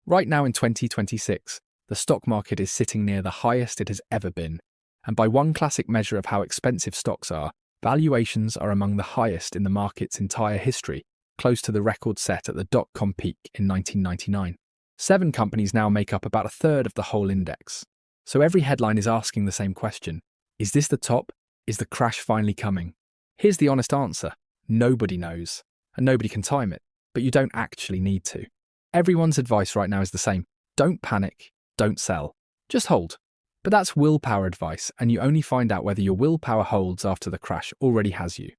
Right now in 2026, the stock market is sitting near the highest it has ever been. And by one classic measure of how expensive stocks are, valuations are among the highest in the market's entire history, close to the record set at the dot-com peak in 1999. 7 companies now make up about a third of the whole index. So every headline is asking the same question. Is this the top? Is the crash finally coming? Here's the honest answer. Nobody knows. And nobody can time it. But you don't actually need to. Everyone's advice right now is the same. Don't panic. Don't sell. Just hold. But that's willpower advice, and you only find out whether your willpower holds after the crash already has you.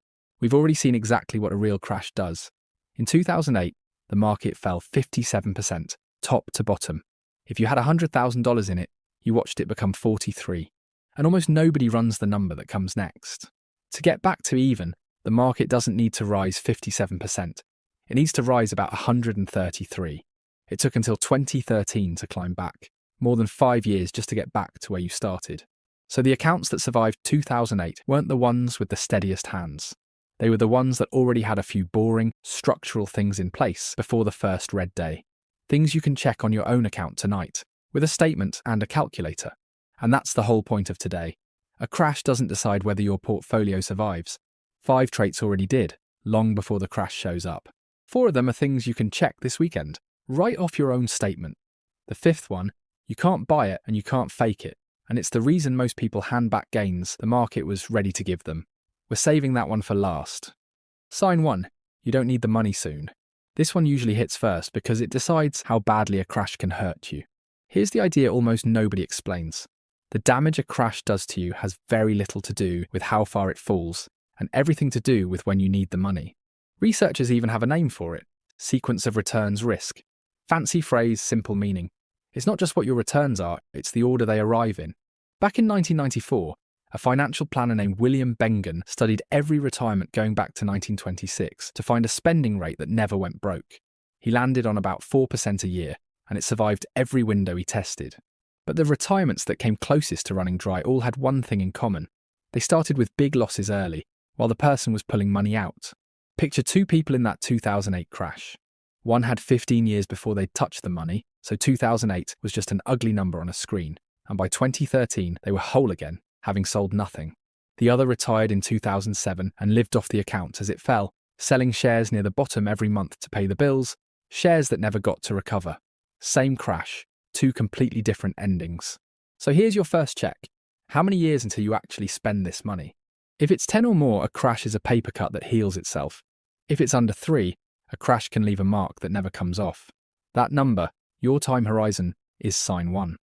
We've already seen exactly what a real crash does. In 2008, the market fell 57%, top to bottom. If you had $100,000 in it, you watched it become 43. And almost nobody runs the number that comes next. To get back to even, the market doesn't need to rise 57%. It needs to rise about 133. It took until 2013 to climb back, more than 5 years just to get back to where you started. So the accounts that survived 2008 weren't the ones with the steadiest hands. They were the ones that already had a few boring, structural things in place before the first red day. Things you can check on your own account tonight, with a statement and a calculator. And that's the whole point of today. A crash doesn't decide whether your portfolio survives. 5 traits already did, long before the crash shows up. 4 of them are things you can check this weekend. Write off your own statement. The 5th one, you can't buy it and you can't fake it. And it's the reason most people hand back gains the market was ready to give them. We're saving that one for last. Sign 1, you don't need the money soon. This one usually hits first because it decides how badly a crash can hurt you. Here's the idea almost nobody explains. The damage a crash does to you has very little to do with how far it falls, and everything to do with when you need the money. Researchers even have a name for it: sequence of returns risk. Fancy phrase, simple meaning. It's not just what your returns are, it's the order they arrive in. Back in 1994, a financial planner named William Bengen studied every retirement going back to 1926 to find a spending rate that never went broke. He landed on about 4% a year, and it survived every window he tested. But the retirements that came closest to running dry all had one thing in common. They started with big losses early, while the person was pulling money out. Picture 2 people in that 2008 crash. One had 15 years before they'd touched the money, so 2008 was just an ugly number on a screen, and by 2013 they were whole again, having sold nothing. The other retired in 2007 and lived off the account as it fell, selling shares near the bottom every month to pay the bills, shares that never got to recover. Same crash, 2 completely different endings. So here's your first check. How many years until you actually spend this money? If it's 10 or more, a crash is a paper cut that heals itself. If it's under 3, a crash can leave a mark that never comes off. That number, your time horizon, is sign 1.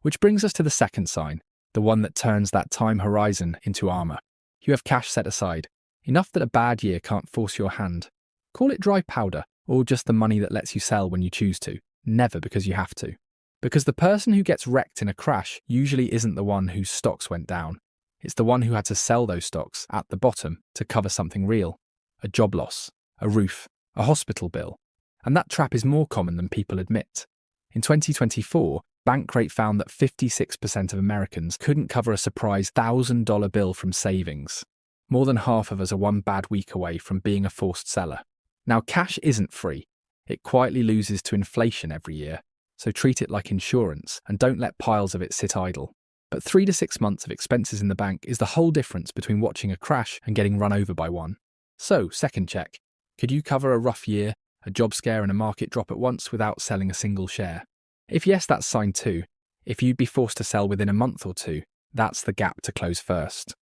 Which brings us to the second sign, the one that turns that time horizon into armor. You have cash set aside, enough that a bad year can't force your hand. Call it dry powder, or just the money that lets you sell when you choose to, never because you have to. Because the person who gets wrecked in a crash usually isn't the one whose stocks went down. It's the one who had to sell those stocks at the bottom to cover something real. A job loss, a roof, a hospital bill. And that trap is more common than people admit. In 2024, Bankrate found that 56% of Americans couldn't cover a surprise $1,000 bill from savings. More than half of us are one bad week away from being a forced seller. Now, cash isn't free. It quietly loses to inflation every year. So treat it like insurance and don't let piles of it sit idle. But 3 to 6 months of expenses in the bank is the whole difference between watching a crash and getting run over by one. So, second check. Could you cover a rough year, a job scare and a market drop at once without selling a single share? If yes, that's sign 2. If you'd be forced to sell within a month or 2, that's the gap to close first.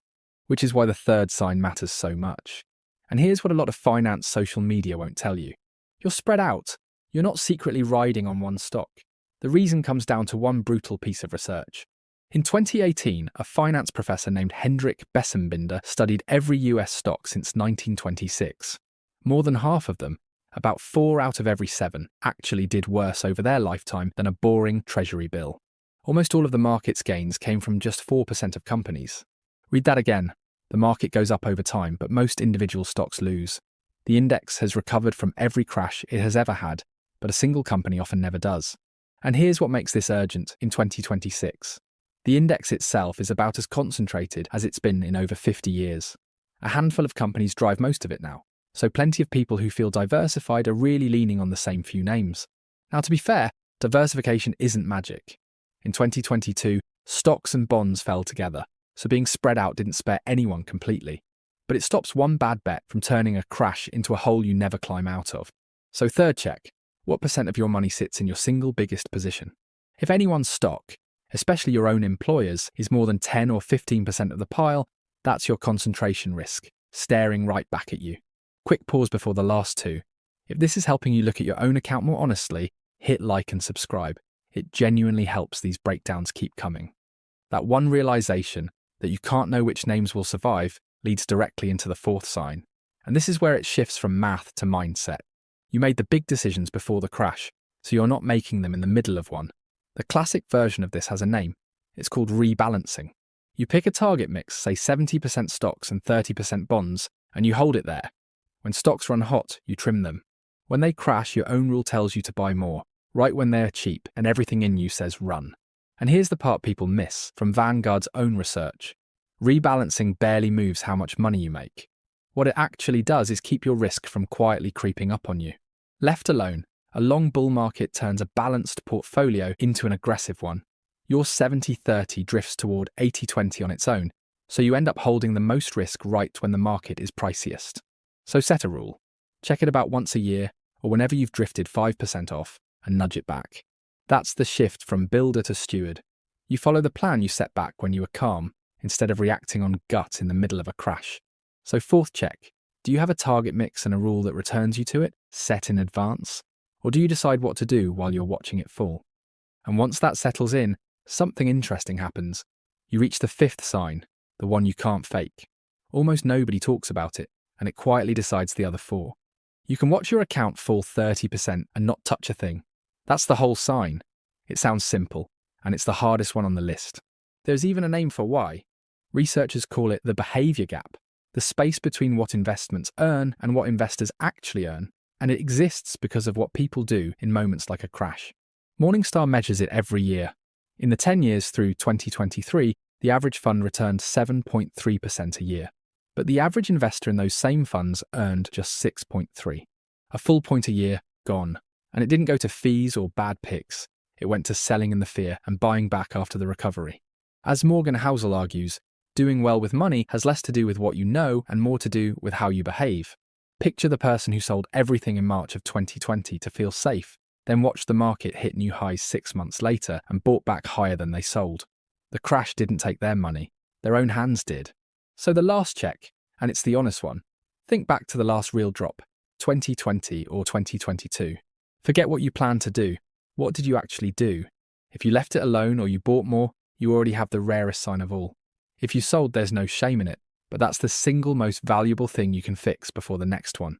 Which is why the third sign matters so much. And here's what a lot of finance social media won't tell you. You're spread out. You're not secretly riding on one stock. The reason comes down to one brutal piece of research. In 2018, a finance professor named Hendrik Bessembinder studied every US stock since 1926. More than half of them, about 4 out of every 7, actually did worse over their lifetime than a boring treasury bill. Almost all of the market's gains came from just 4% of companies. Read that again. The market goes up over time, but most individual stocks lose. The index has recovered from every crash it has ever had, but a single company often never does. And here's what makes this urgent in 2026. The index itself is about as concentrated as it's been in over 50 years. A handful of companies drive most of it now, so plenty of people who feel diversified are really leaning on the same few names. Now, to be fair, Diversification isn't magic. In 2022, stocks and bonds fell together, so being spread out didn't spare anyone completely. But it stops one bad bet from turning a crash into a hole you never climb out of. So third check, what percent of your money sits in your single biggest position? If anyone's stock, especially your own employer's, is more than 10 or 15% of the pile, that's your concentration risk, staring right back at you. Quick pause before the last two. If this is helping you look at your own account more honestly, hit like and subscribe. It genuinely helps these breakdowns keep coming. That one realization that you can't know which names will survive leads directly into the fourth sign. And this is where it shifts from math to mindset. You made the big decisions before the crash, so you're not making them in the middle of one. The classic version of this has a name. It's called rebalancing. You pick a target mix, say 70% stocks and 30% bonds, and you hold it there. When stocks run hot, you trim them. When they crash, your own rule tells you to buy more, right when they're cheap and everything in you says run. And here's the part people miss from Vanguard's own research. Rebalancing barely moves how much money you make. What it actually does is keep your risk from quietly creeping up on you. Left alone, a long bull market turns a balanced portfolio into an aggressive one. Your 70-30 drifts toward 80-20 on its own, so you end up holding the most risk right when the market is priciest. So set a rule. Check it about once a year, or whenever you've drifted 5% off, and nudge it back. That's the shift from builder to steward. You follow the plan you set back when you were calm, instead of reacting on gut in the middle of a crash. So fourth check, do you have a target mix and a rule that returns you to it, set in advance? Or do you decide what to do while you're watching it fall? And once that settles in, something interesting happens. You reach the fifth sign, the one you can't fake. Almost nobody talks about it, and it quietly decides the other four. You can watch your account fall 30% and not touch a thing. That's the whole sign. It sounds simple, and it's the hardest one on the list. There's even a name for why. Researchers call it the behavior gap, the space between what investments earn and what investors actually earn, and it exists because of what people do in moments like a crash. Morningstar measures it every year. In the 10 years through 2023, the average fund returned 7.3% a year. But the average investor in those same funds earned just 6.3. A full point a year, gone. And it didn't go to fees or bad picks. It went to selling in the fear and buying back after the recovery. As Morgan Housel argues, doing well with money has less to do with what you know and more to do with how you behave. Picture the person who sold everything in March of 2020 to feel safe, then watched the market hit new highs 6 months later and bought back higher than they sold. The crash didn't take their money. Their own hands did. So the last check, and it's the honest one. Think back to the last real drop, 2020 or 2022. Forget what you planned to do. What did you actually do? If you left it alone or you bought more, you already have the rarest sign of all. If you sold, there's no shame in it, but that's the single most valuable thing you can fix before the next one.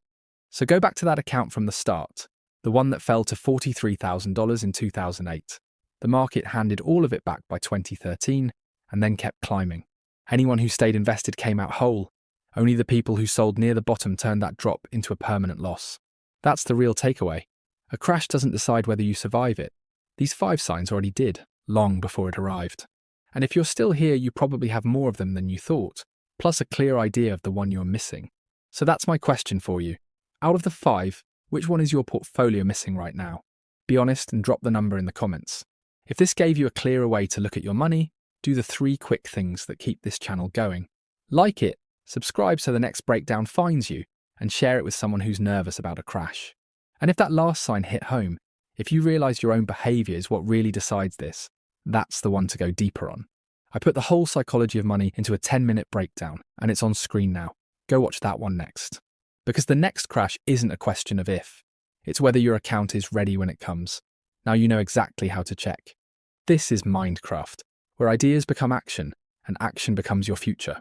So go back to that account from the start, the one that fell to $43,000 in 2008. The market handed all of it back by 2013 and then kept climbing. Anyone who stayed invested came out whole. Only the people who sold near the bottom turned that drop into a permanent loss. That's the real takeaway. A crash doesn't decide whether you survive it. These 5 signs already did, long before it arrived. And if you're still here, you probably have more of them than you thought, plus a clear idea of the one you're missing. So that's my question for you. Out of the 5, which one is your portfolio missing right now? Be honest and drop the number in the comments. If this gave you a clearer way to look at your money, do the 3 quick things that keep this channel going. Like it, subscribe so the next breakdown finds you, and share it with someone who's nervous about a crash. And if that last sign hit home, if you realize your own behavior is what really decides this, that's the one to go deeper on. I put the whole psychology of money into a 10-minute breakdown, and it's on screen now. Go watch that one next. Because the next crash isn't a question of if, it's whether your account is ready when it comes. Now you know exactly how to check. This is MindCraft, where ideas become action, and action becomes your future.